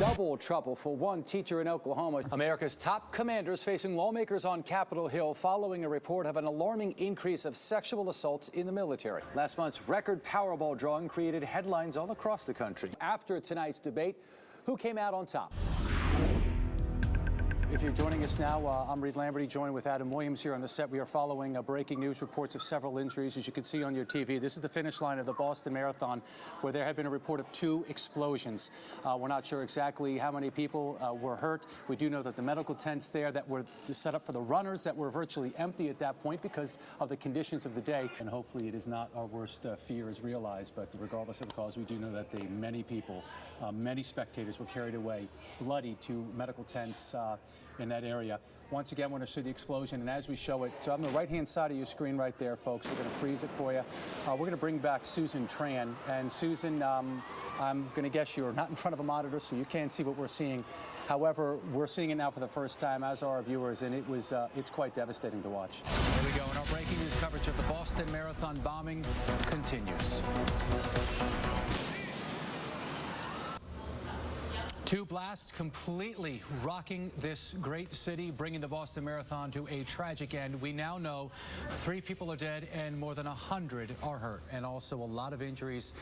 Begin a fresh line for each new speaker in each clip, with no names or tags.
Double trouble for one teacher in Oklahoma. America's top commanders facing lawmakers on Capitol Hill following a report of an alarming increase of sexual assaults in the military. Last month's record Powerball drawing created headlines all across the country. After tonight's debate, who came out on top? If you're joining us now, I'm Reid Demo, joined with Adam Williams here on the set. We are following breaking news reports of several injuries, as you can see on your TV. This is the finish line of the Boston Marathon, where there had been a report of 2 explosions. We're not sure exactly how many people were hurt. We do know that the medical tents there that were set up for the runners that were virtually empty at that point because of the conditions of the day. And hopefully it is not our worst fear is realized, but regardless of the cause, we do know that many people, many spectators were carried away, bloody, to medical tents in that area. Once again, we're going to see the explosion, and as we show it, so on the right-hand side of your screen right there, folks, we're going to freeze it for you. We're going to bring back Susan Tran. And Susan, I'm going to guess you're not in front of a monitor, so you can't see what we're seeing. However, we're seeing it now for the first time, as are our viewers, and it's quite devastating to watch. Here we go, and our breaking news coverage of the Boston Marathon bombing continues. 2 blasts completely rocking this great city, bringing the Boston Marathon to a tragic end. We now know 3 people are dead and more than 100 are hurt, and also a lot of injuries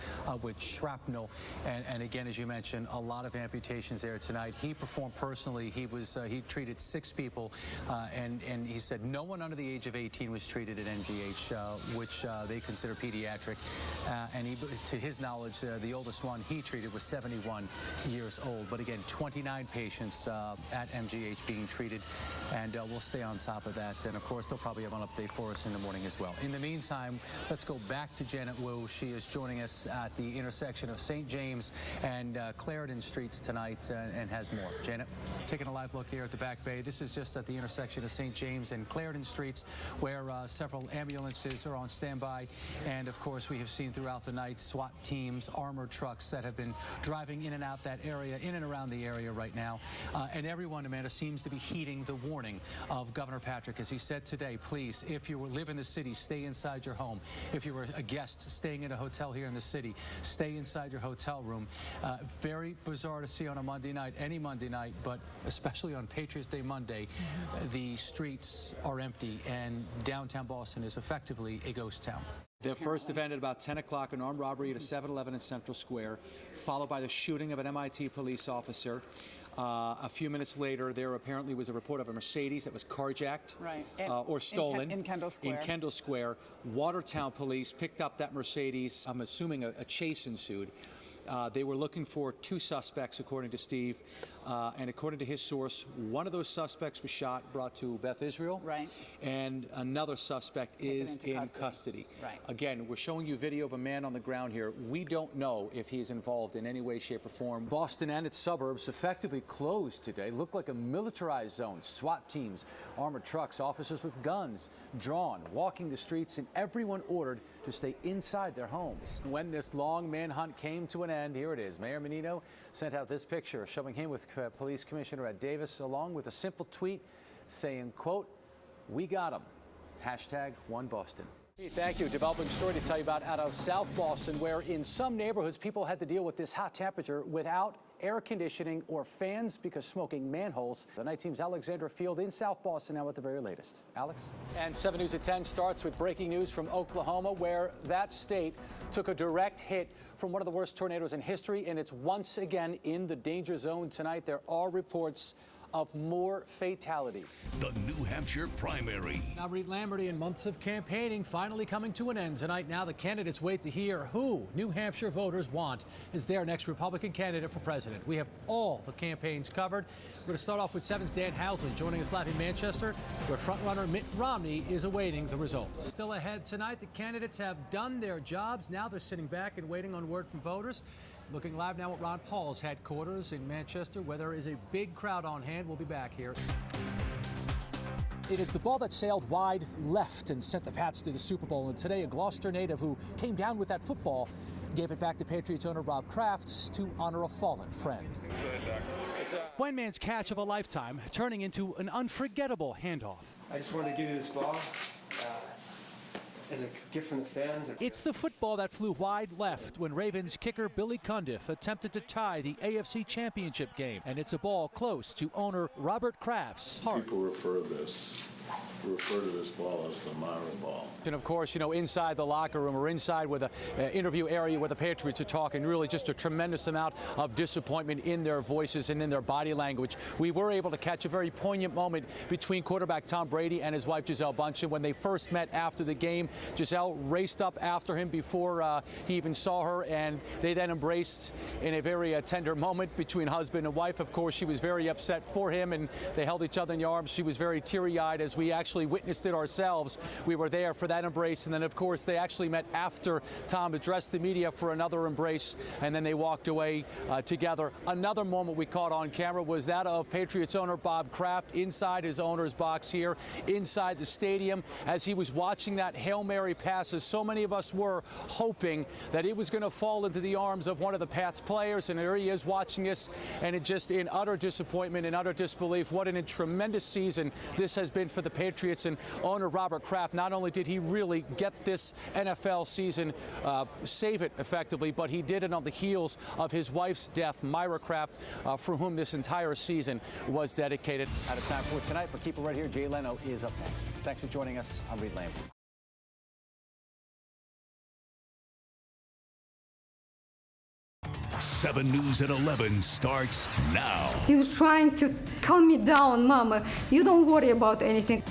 with shrapnel. And again, as you mentioned, a lot of amputations there tonight. He performed personally. He treated 6 people, and he said no one under the age of 18 was treated at MGH, which they consider pediatric. And to his knowledge, the oldest one he treated was 71 years old. But again, 29 patients at MGH being treated, and we'll stay on top of that. And of course, they'll probably have an update for us in the morning as well. In the meantime, let's go back to Janet Wu. She is joining us at the intersection of St. James and Clarendon Streets tonight and has more. Janet, taking a live look here at the Back Bay. This is just at the intersection of St. James and Clarendon Streets, where several ambulances are on standby. And of course, we have seen throughout the night SWAT teams, armored trucks that have been driving in and out that area, in and around the area right now. And everyone, Amanda, seems to be heeding the warning of Governor Patrick, as he said today, please, if you live in the city, stay inside your home. If you were a guest staying in a hotel here in the city, stay inside your hotel room. Very bizarre to see on a Monday night, any Monday night, but especially on Patriots Day Monday, the streets are empty and downtown Boston is effectively a ghost town. Their first event at about 10 o'clock, an armed robbery at a 7-Eleven in Central Square, followed by the shooting of an MIT police officer. A few minutes later, there apparently was a report of a Mercedes that was carjacked or stolen
in Kendall Square.
In Kendall Square. Watertown police picked up that Mercedes. I'm assuming a chase ensued. They were looking for 2 suspects, according to Steve. And according to his source, one of those suspects was shot, brought to Beth Israel.
Right.
And another suspect is in custody.
Right.
Again, we're showing you video of a man on the ground here. We don't know if he's involved in any way, shape, or form. Boston and its suburbs effectively closed today. Looked like a militarized zone. SWAT teams, armored trucks, officers with guns drawn, walking the streets, and everyone ordered to stay inside their homes. When this long manhunt came to an end, here it is. Mayor Menino sent out this picture showing him with Police Commissioner Ed Davis, along with a simple tweet saying, quote, "We got him. #OneBoston." Thank you. Developing story to tell you about out of South Boston, where in some neighborhoods people had to deal with this hot temperature without air conditioning or fans because smoking manholes. The night team's Alexandra Field in South Boston now with the very latest. Alex? And 7 News at 10 starts with breaking news from Oklahoma, where that state took a direct hit from one of the worst tornadoes in history, and it's once again in the danger zone tonight. There are reports of more fatalities.
The New Hampshire primary.
Now, Reid Demo and months of campaigning finally coming to an end tonight. Now the candidates wait to hear who New Hampshire voters want as their next Republican candidate for president. We have all the campaigns covered. We're going to start off with 7's Dan Housley joining us live in Manchester, where frontrunner Mitt Romney is awaiting the results. Still ahead tonight, the candidates have done their jobs. Now they're sitting back and waiting on word from voters. Looking live now at Ron Paul's headquarters in Manchester, where there is a big crowd on hand. We'll be back here. It is the ball that sailed wide left and sent the Pats to the Super Bowl. And today, a Gloucester native who came down with that football gave it back to Patriots owner Rob Kraft to honor a fallen friend. One man's catch of a lifetime turning into an unforgettable handoff.
I just wanted to give you this ball.
As a gift from the fans.
It's the football that flew wide left when Ravens kicker Billy Cundiff attempted to tie the AFC Championship game, and it's a ball close to owner Robert Kraft's heart.
People refer to this ball as the Myra ball.
And of course, you know, inside the locker room or inside with the interview area where the Patriots are talking, really just a tremendous amount of disappointment in their voices and in their body language. We were able to catch a very poignant moment between quarterback Tom Brady and his wife Gisele Bündchen when they first met after the game. Gisele raced up after him before he even saw her, and they then embraced in a very tender moment between husband and wife. Of course, she was very upset for him, and they held each other in the arms. She was very teary-eyed as we actually witnessed it ourselves. We were there for that embrace, and then of course they actually met after Tom addressed the media for another embrace, and then they walked away together. Another moment we caught on camera was that of Patriots owner Bob Kraft inside his owner's box here inside the stadium as he was watching that Hail Mary pass, as so many of us were hoping that it was going to fall into the arms of one of the Pats players, and there he is watching this, and it just in utter disappointment and utter disbelief. What a tremendous season this has been for the Patriots, and owner Robert Kraft, not only did he really get this NFL season, save it effectively, but he did it on the heels of his wife's death, Myra Kraft, for whom this entire season was dedicated. Out of time for tonight, but keep it right here. Jay Leno is up next. Thanks for joining us. I'm Reid Demo.
7 News at 11 starts now.
He was trying to calm me down, Mama. You don't worry about anything.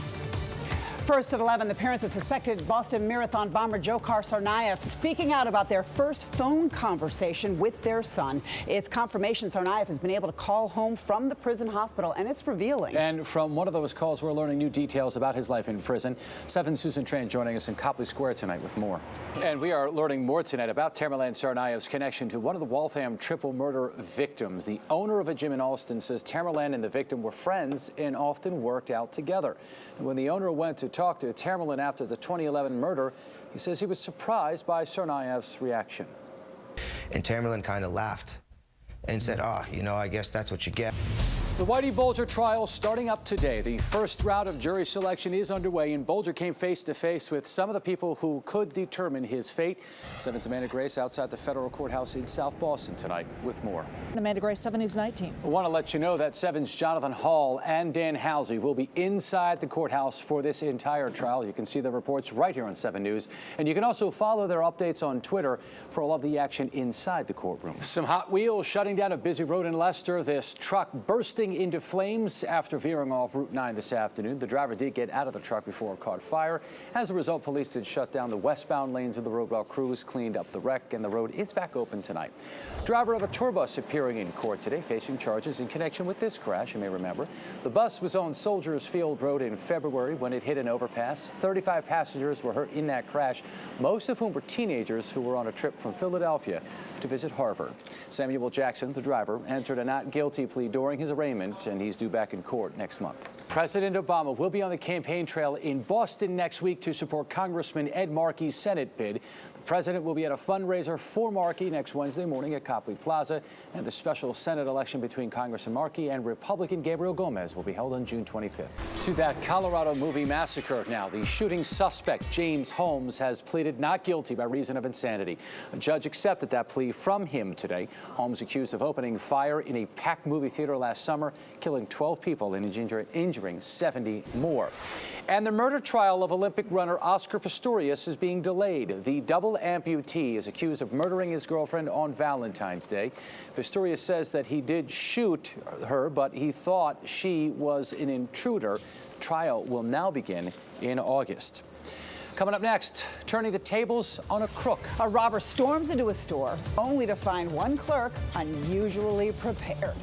First at 11, the parents of suspected Boston Marathon bomber Dzhokhar Tsarnaev speaking out about their first phone conversation with their son. It's confirmation Tsarnaev has been able to call home from the prison hospital, and it's revealing.
And from one of those calls, we're learning new details about his life in prison. 7's Susan Tran joining us in Copley Square tonight with more. And we are learning more tonight about Tamerlan Tsarnaev's connection to one of the Waltham triple murder victims. The owner of a gym in Austin says Tamerlan and the victim were friends and often worked out together. And when the owner went to talk to Tamerlan after the 2011 murder, he says he was surprised by Tsarnaev's reaction.
And Tamerlan kind of laughed and said, you know, I guess that's what you get.
The Whitey Bulger trial starting up today. The first round of jury selection is underway, and Bulger came face to face with some of the people who could determine his fate. 7's Amanda Grace outside the federal courthouse in South Boston tonight with more.
Amanda Grace, 7 News 19.
I want to let you know that 7's Jonathan Hall and Dan Halsey will be inside the courthouse for this entire trial. You can see the reports right here on 7 News, and you can also follow their updates on Twitter for all of the action inside the courtroom. Some Hot Wheels shutting down a busy road in Leicester. This truck bursting into flames after veering off Route 9 this afternoon. The driver did get out of the truck before it caught fire. As a result, police did shut down the westbound lanes of the road while crews cleaned up the wreck, and the road is back open tonight. Driver of a tour bus appearing in court today, facing charges in connection with this crash. You may remember the bus was on Soldiers Field Road in February when it hit an overpass. 35 passengers were hurt in that crash, most of whom were teenagers who were on a trip from Philadelphia to visit Harvard. Samuel Jackson, the driver, entered a not guilty plea during his arraignment, and he's due back in court next month. President Obama will be on the campaign trail in Boston next week to support Congressman Ed Markey's Senate bid. The president will be at a fundraiser for Markey next Wednesday morning at Copley Plaza, and the special Senate election between Congressman Markey and Republican Gabriel Gomez will be held on June 25th. To that Colorado movie massacre now. The shooting suspect, James Holmes, has pleaded not guilty by reason of insanity. A judge accepted that plea from him today. Holmes accused of opening fire in a packed movie theater last summer, killing 12 people and injuring 70 more. And the murder trial of Olympic runner Oscar Pistorius is being delayed. The double amputee is accused of murdering his girlfriend on Valentine's Day. Pistorius says that he did shoot her, but he thought she was an intruder. The trial will now begin in August. Coming up next, turning the tables on a crook.
A robber storms into a store only to find one clerk unusually prepared.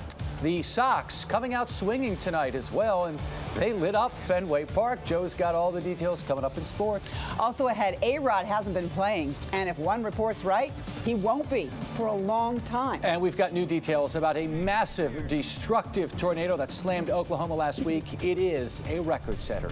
The Sox coming out swinging tonight as well, and they lit up Fenway Park. Joe's got all the details coming up in sports.
Also ahead, A-Rod hasn't been playing, and if one report's right, he won't be for a long time.
And we've got new details about a massive, destructive tornado that slammed Oklahoma last week. It is a record setter.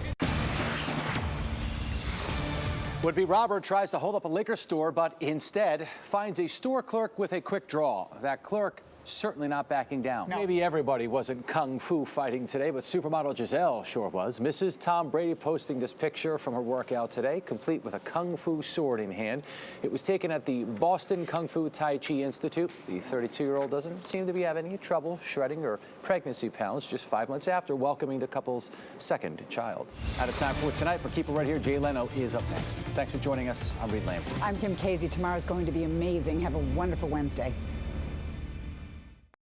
Would-be robber tries to hold up a liquor store, but instead finds a store clerk with a quick draw. That clerk certainly not backing down.
No.
Maybe everybody wasn't kung fu fighting today, but supermodel Giselle sure was. Mrs. Tom Brady posting this picture from her workout today, complete with a kung fu sword in hand. It was taken at the Boston Kung Fu Tai Chi Institute. The 32-year-old doesn't seem to be having any trouble shredding her pregnancy pounds just 5 months after welcoming the couple's second child. Out of time for tonight, but keep it right here. Jay Leno is up next. Thanks for joining us. I'm Reid Demo.
I'm Kim Casey. Tomorrow's going to be amazing. Have a wonderful Wednesday.